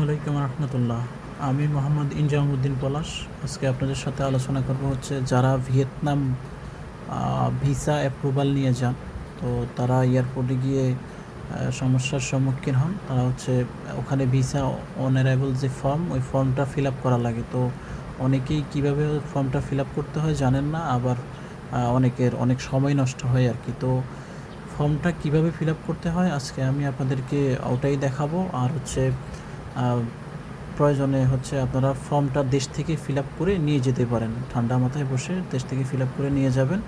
আলাইকুম রহমতুল্লাহ। আমি মোহাম্মদ ইনজামুদ্দিন পলাশ। আজকে আপনাদের সাথে আলোচনা করব হচ্ছে যারা ভিয়েতনাম ভিসা অ্যাপ্রুভাল নিয়ে যান, তো তারা এয়ারপোর্টে গিয়ে সমস্যার সম্মুখীন হন। তারা হচ্ছে ওখানে ভিসা অন অ্যারাইভাল যে ফর্ম, ওই ফর্মটা ফিল আপ করা লাগে। তো অনেকেই কীভাবে ফর্মটা ফিল আপ করতে হয় জানেন না, আবার অনেকের অনেক সময় নষ্ট হয় আর কি। তো ফর্মটা কিভাবে ফিল আপ করতে হয় আজকে আমি আপনাদেরকে ওটাই দেখাবো। আর হচ্ছে প্রয়োজনে হচ্ছে আপনারা ফর্মটা দেশ থেকে ফিল আপ করে নিয়ে যেতে পারেন। ঠান্ডা মাথায় বসে দেশ থেকে ফিল আপ করে নিয়ে যাবেন,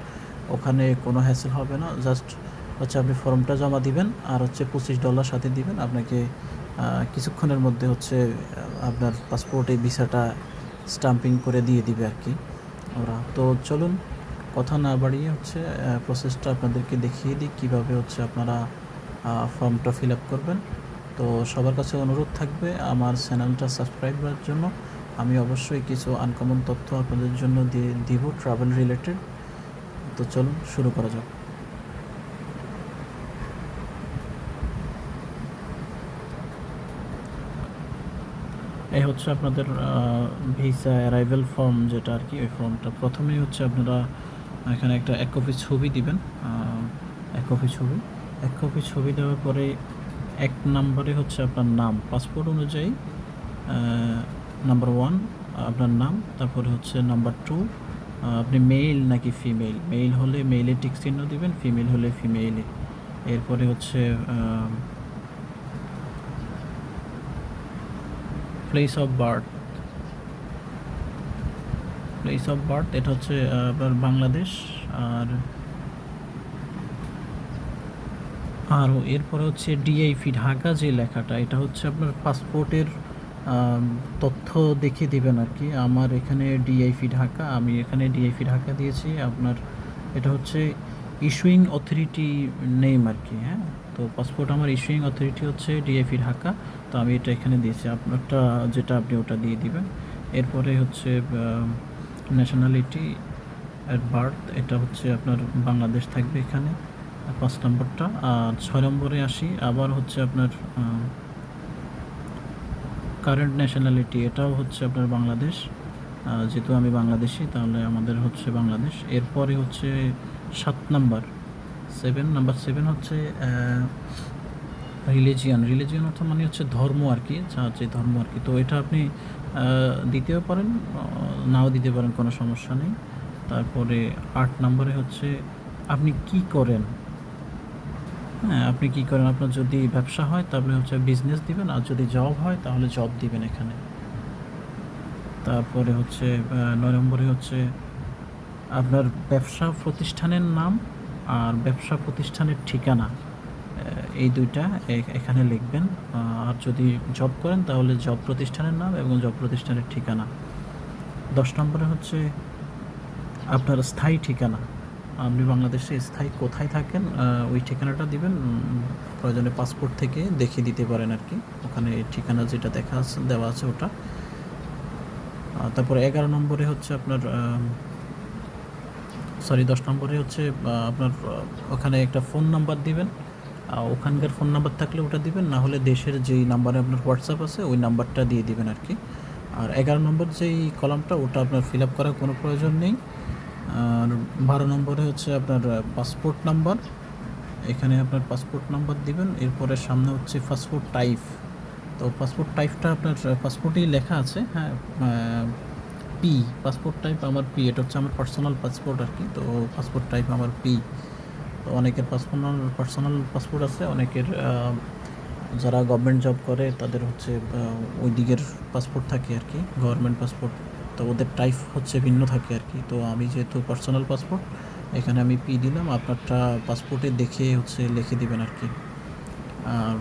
ওখানে কোনো হ্যাসেল হবে না। জাস্ট হচ্ছে আপনি ফর্মটা জমা দিবেন আর হচ্ছে $25 সাথে দিবেন। আপনাকে কিছুক্ষণের মধ্যে হচ্ছে আপনার পাসপোর্টে ভিসাটা স্টাম্পিং করে দিয়ে দিবে আর কি ওরা। তো চলুন কথা না বাড়িয়ে হচ্ছে প্রসেসটা আপনাদেরকে দেখিয়ে দিই কীভাবে হচ্ছে আপনারা ফর্মটা ফিল আপ করবেন। তো সবার কাছে অনুরোধ থাকবে আমার চ্যানেলটা সাবস্ক্রাইব করার জন্য। আমি অবশ্যই কিছু আনকমন তথ্য আপনাদের জন্য দিব ট্রাভেল রিলেটেড। তো চলুন শুরু করা যাক। এই হচ্ছে আপনাদের ভিসা অ্যারাইভাল ফর্ম, যেটা আর কি ওই ফর্মটা। প্রথমেই হচ্ছে আপনারা এখানে একটা 1 কপি ছবি দিবেন। 1 কপি ছবি দেওয়ার পরে 1 নম্বরে হচ্ছে আপনার নাম, পাসপোর্ট অনুযায়ী নাম্বার 1 আপনার নাম। তারপরে হচ্ছে নাম্বার 2 আপনি মেল নাকি ফিমেল। মেল হলে মেইলে টিক চিহ্ন দিবেন, ফিমেল হলে ফিমেইলে। এরপরে হচ্ছে প্লেস অফ বার্থ। এটা হচ্ছে আপনার বাংলাদেশ। আর এরপরে হচ্ছে ডিআইপি ঢাকা, যে লেখাটা, এটা হচ্ছে আপনার পাসপোর্টের তথ্য দেখিয়ে দেবেন আর কি। আমার এখানে ডিআইপি ঢাকা, আমি এখানে ডিআইপি ঢাকা দিয়েছি। আপনার এটা হচ্ছে ইস্যুইং অথরিটি নেম আর কি। হ্যাঁ, তো পাসপোর্ট আমার ইস্যুইং অথরিটি হচ্ছে ডিআইপি ঢাকা, তো আমি এটা এখানে দিয়েছি। আপনারটা যেটা আপনি ওটা দিয়ে দিবেন। এরপরে হচ্ছে ন্যাশনালিটি অ্যাট বার্থ, এটা হচ্ছে আপনার বাংলাদেশ থাকবে এখানে 5 নম্বরটা। আর 6 নম্বরে আসি, আবার হচ্ছে আপনার কারেন্ট ন্যাশনালিটি, এটাও হচ্ছে আপনার বাংলাদেশ। যেহেতু আমি বাংলাদেশি, তাহলে আমাদের হচ্ছে বাংলাদেশ। এরপরে হচ্ছে 7 নাম্বার 7 হচ্ছে রিলিজিয়ন অর্থ মানে হচ্ছে ধর্ম আর কি, যে ধর্ম আর কি। তো এটা আপনি দিতেও পারেন, নাও দিতে পারেন, কোনো সমস্যা নেই। তারপরে 8 নম্বরে হচ্ছে আপনি কি করেন। হ্যাঁ, আপনি কী করেন, আপনার যদি ব্যবসা হয় তাহলে হচ্ছে বিজনেস দিবেন, আর যদি জব হয় তাহলে জব দিবেন এখানে। তারপরে হচ্ছে 9 নম্বরে হচ্ছে আপনার ব্যবসা প্রতিষ্ঠানের নাম আর ব্যবসা প্রতিষ্ঠানের ঠিকানা, এই দুইটা এখানে লিখবেন। আর যদি জব করেন তাহলে জব প্রতিষ্ঠানের নাম এবং জব প্রতিষ্ঠানের ঠিকানা। 10 নম্বরে হচ্ছে আপনার স্থায়ী ঠিকানা, আপনি বাংলাদেশে স্থায়ী কোথায় থাকেন ওই ঠিকানাটা দিবেন। প্রয়োজনে পাসপোর্ট থেকে দেখিয়ে দিতে পারেন আর কি, ওখানে ঠিকানা যেটা দেওয়া আছে ওটা। তারপরে 11 নম্বরে হচ্ছে আপনার 10 নম্বরে হচ্ছে আপনার ওখানে একটা ফোন নাম্বার দিবেন। ওখানকার ফোন নাম্বার থাকলে ওটা দিবেন, না হলে দেশের যেই নাম্বারে আপনার হোয়াটসঅ্যাপ আছে ওই নাম্বারটা দিয়ে দিবেন আর কি। আর 11 নম্বর যেই কলামটা, ওটা আপনার ফিল আপ করার কোনো প্রয়োজন নেই। আর 12 নম্বরে হচ্ছে আপনার পাসপোর্ট নাম্বার, এখানে আপনার পাসপোর্ট নাম্বার দিবেন। এরপরে সামনে হচ্ছে পাসপোর্ট টাইপ, তো পাসপোর্ট টাইপটা আপনার পাসপোর্টেই লেখা আছে। হ্যাঁ, পি, পাসপোর্ট টাইপ আমার পি, এটা হচ্ছে আমার পার্সোনাল পাসপোর্ট আর কি। তো পাসপোর্ট টাইপ আমার পি। তো অনেকের পার্সোনাল পাসপোর্ট আছে, অনেকের যারা গভর্নমেন্ট জব করে তাদের হচ্ছে ওই দিকের পাসপোর্ট থাকে আর কি, গভর্নমেন্ট পাসপোর্ট। তো ওদের টাইপ হচ্ছে ভিন্ন থাকে আর কি। তো আমি যেহেতু পার্সোনাল পাসপোর্ট, এখানে আমি পি দিলাম। আপনারটা পাসপোর্টে দেখে হচ্ছে লিখে দিবেন আর কি। আর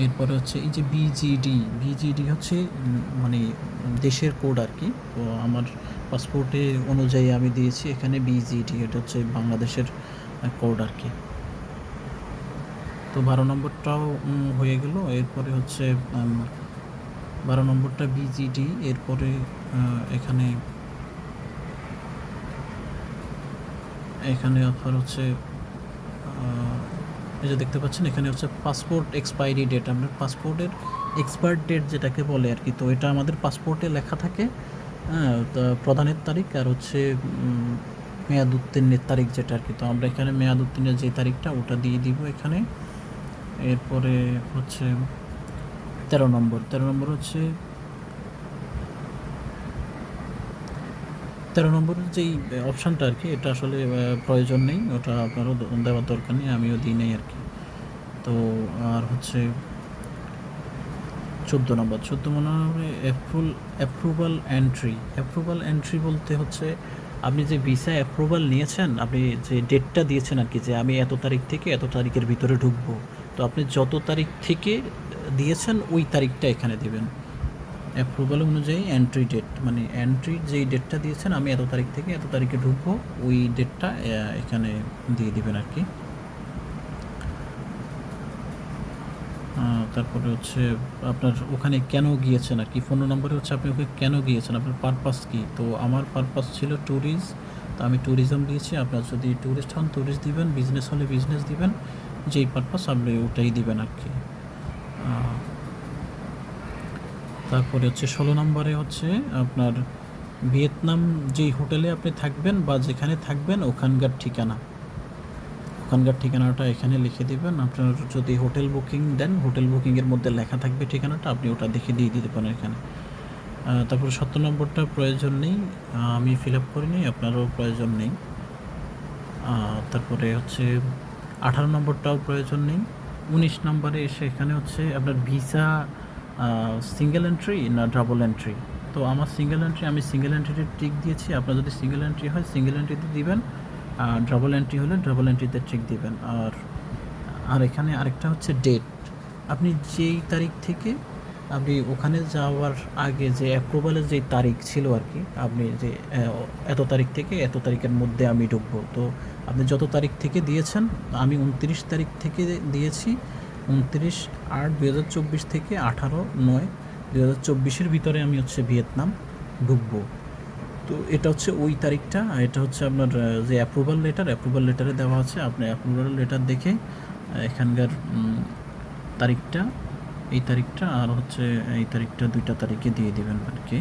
এরপরে হচ্ছে এই যে বিজিডি হচ্ছে মানে দেশের কোড আর কি। তো আমার পাসপোর্টে অনুযায়ী আমি দিয়েছি এখানে বিজিডি, এটা হচ্ছে বাংলাদেশের কোড আর কি। তো 12 নম্বরটাও হয়ে গেল। এরপরে হচ্ছে 12 নম্বরটা বিজিডি। এরপরে এখানে আপনার হচ্ছে এই যে দেখতে পাচ্ছেন এখানে হচ্ছে পাসপোর্ট এক্সপায়ারি ডেট, আপনার পাসপোর্টের এক্সপায়ার ডেট যেটাকে বলে আর কি। তো এটা আমাদের পাসপোর্টে লেখা থাকে, হ্যাঁ, তো প্রদানের তারিখ আর হচ্ছে মেয়াদ উত্তীর্ণের তারিখ যেটা আর কি। তো আমরা এখানে মেয়াদ উত্তীর্ণের যে তারিখটা ওটা দিয়ে দিব এখানে। এরপরে হচ্ছে 13 নম্বর হচ্ছে 13 নম্বরের যেই অপশানটা আর কি, এটা আসলে প্রয়োজন নেই, ওটা আপনারও দেওয়ার দরকার নেই, আমিও দিই নাই আর কি। তো আর হচ্ছে 14 নম্বর অ্যাপ্রুভাল এন্ট্রি বলতে হচ্ছে আপনি যে ভিসা অ্যাপ্রুভাল নিয়েছেন, আপনি যে ডেটটা দিয়েছেন আর কি, যে আমি এত তারিখ থেকে এত তারিখের ভিতরে ঢুকবো, তো আপনি যত তারিখ থেকে দিয়েছেন ওই তারিখটা এখানে দেবেন। অ্যাপ্রুভাল অনুযায়ী এন্ট্রি ডেট, মানে এন্ট্রির যেই ডেটটা দিয়েছেন আমি এত তারিখ থেকে এত তারিখে ঢুকবো, ওই ডেটটা এখানে দিয়ে দিবেন আর কি। তারপরে হচ্ছে আপনার ওখানে কেন গিয়েছেন আর কি, 15 নম্বরে হচ্ছে আপনি ওকে কেন গিয়েছেন, আপনার পারপাস কী। তো আমার পারপাস ছিল ট্যুরিস্ট, তো আমি ট্যুরিজম দিয়েছি। আপনার যদি ট্যুরিস্ট হন ট্যুরিস্ট দিবেন, বিজনেস হলে বিজনেস দিবেন, যেই পারপাস আপনি ওটাই দিবেন আর কি। তারপরে হচ্ছে 16 নম্বরে হচ্ছে আপনার ভিয়েতনাম যেই হোটেলে আপনি থাকবেন বা যেখানে থাকবেন ওখানকার ঠিকানাটা এখানে লিখে দিবেন। আপনার যদি হোটেল বুকিং দেন, হোটেল বুকিংয়ের মধ্যে লেখা থাকবে ঠিকানাটা, আপনি ওটা দেখে দিয়ে দিতে পারেন এখানে। তারপরে 17 নম্বরটা প্রয়োজন নেই, আমি ফিল আপ করিনি, আপনারও প্রয়োজন নেই। তারপরে হচ্ছে 18 নম্বরটাও প্রয়োজন নেই। 19 নম্বরে এসে এখানে হচ্ছে আপনার ভিসা সিঙ্গেল এন্ট্রি না ডাবল এন্ট্রি। তো আমার সিঙ্গেল এন্ট্রি, আমি সিঙ্গেল এন্ট্রিতে টিক দিয়েছি। আপনার যদি সিঙ্গেল এন্ট্রি হয় সিঙ্গেল এন্ট্রিতে দিবেন, আর ডাবল এন্ট্রি হলে ডাবল এন্ট্রিতে টিক দিবেন। আর এখানে আরেকটা হচ্ছে ডেট, আপনি যেই তারিখ থেকে আপনি ওখানে যাওয়ার আগে যে অ্যাপ্রুভালের যেই তারিখ ছিল আর কি, আপনি যে এত তারিখ থেকে এত তারিখের মধ্যে আমি ঢুকবো, তো আপনি যত তারিখ থেকে দিয়েছেন, আমি 29 তারিখ থেকে দিয়েছি, 29/8/2024 থেকে 18/9/2024 ভিতরে আমি হচ্ছে ভিয়েতনাম ঢুকবো। তো এটা হচ্ছে ওই তারিখটা, আর এটা হচ্ছে আপনার যে অ্যাপ্রুভাল লেটারে দেওয়া আছে। আপনি অ্যাপ্রুভাল লেটার দেখে এখানকার তারিখটা, এই তারিখটা আর হচ্ছে এই তারিখটা, দুইটা তারিখে দিয়ে দিবেন আর কি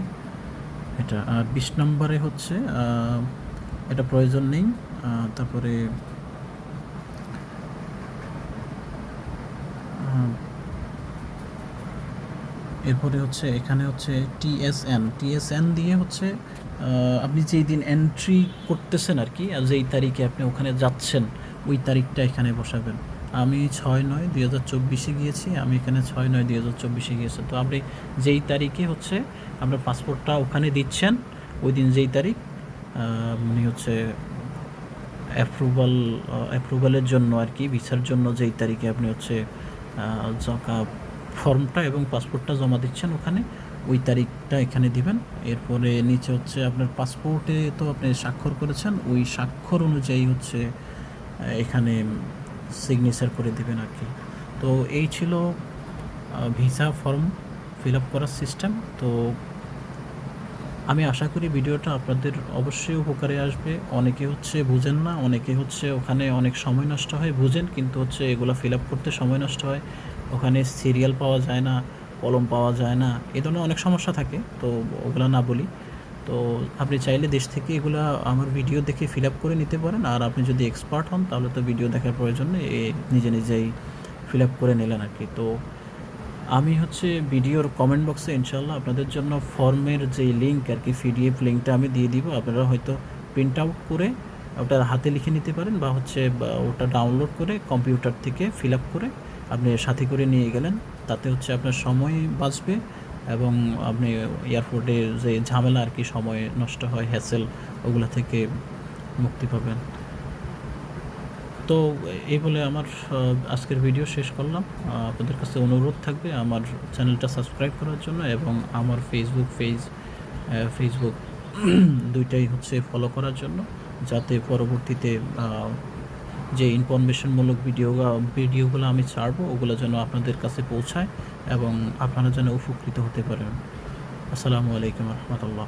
এটা। আর 20 নম্বরে হচ্ছে এটা প্রয়োজন নেই। তারপরে এরপরে হচ্ছে এখানে হচ্ছে টিএসএন দিয়ে হচ্ছে আপনি যেই দিন এন্ট্রি করতেছেন আর কি, আর যেই তারিখে আপনি ওখানে যাচ্ছেন ওই তারিখটা এখানে বসাবেন। আমি 6/9/2024 গিয়েছি, আমি এখানে 6/9/2024 গিয়েছি। তো আপনি যেই তারিখে হচ্ছে আপনার পাসপোর্টটা ওখানে দিচ্ছেন, ওই দিন যেই তারিখ মানে হচ্ছে অ্যাপ্রুভালের জন্য আর কি, ভিসার জন্য যেই তারিখে আপনি হচ্ছে ফর্মটা এবং পাসপোর্টটা জমা দিচ্ছেন ওখানে, ওই তারিখটা এখানে দিবেন। এরপরে নিচে হচ্ছে আপনার পাসপোর্টে তো আপনি স্বাক্ষর করেছেন, ওই স্বাক্ষর অনুযায়ী হচ্ছে এখানে সিগনেচার করে দিবেন আর কি। তো এই ছিল ভিসা ফর্ম ফিল আপ করার সিস্টেম। তো আমি আশা করি ভিডিওটা আপনাদের অবশ্যই উপকারে আসবে। অনেকে হচ্ছে বুঝেন না, অনেকে হচ্ছে ওখানে অনেক সময় নষ্ট হয়, বুঝেন কিন্তু হচ্ছে এগুলো ফিল আপ করতে সময় নষ্ট হয়, ওখানে সিরিয়াল পাওয়া যায় না, কলম পাওয়া যায় না, এই ধরনের অনেক সমস্যা থাকে। তো ওগুলো না বলি। তো আপনি চাইলে দেশ থেকে এগুলো আমার ভিডিও দেখে ফিল আপ করে নিতে পারেন। আর আপনি যদি এক্সপার্ট হন তাহলে তো ভিডিও দেখার প্রয়োজন নেই, নিজেই ফিল আপ করে নিলেন আর কি। তো আমি হচ্ছে ভিডিওর কমেন্ট বক্সে ইনশাল্লাহ আপনাদের জন্য ফর্মের যেই লিঙ্ক আর কি, পিডিএফ লিঙ্কটা আমি দিয়ে দিব। আপনারা হয়তো প্রিন্ট আউট করে ওটা হাতে লিখে নিতে পারেন, বা হচ্ছে ওটা ডাউনলোড করে কম্পিউটার থেকে ফিল আপ করে আপনি সাথে করে নিয়ে গেলেন। তাতে হচ্ছে আপনার সময় বাঁচবে এবং আপনি এয়ারপোর্টে যে ঝামেলা আর কি, সময় নষ্ট হয়, হ্যাসেল, ওগুলো থেকে মুক্তি পাবেন। তো এই বলে আমার আজকের ভিডিও শেষ করলাম। আপনাদের কাছে অনুরোধ থাকবে আমার চ্যানেলটা সাবস্ক্রাইব করার জন্য এবং আমার ফেসবুক দুইটাই হচ্ছে ফলো করার জন্য, যাতে পরবর্তীতে যে ইনফরমেশনমূলক ভিডিওগুলো আমি ছাড়বো ওগুলো যেন আপনাদের কাছে পৌঁছায় এবং আপনারা যেন উপকৃত হতে পারেন। আসসালামু আলাইকুম রহমতুল্লাহ।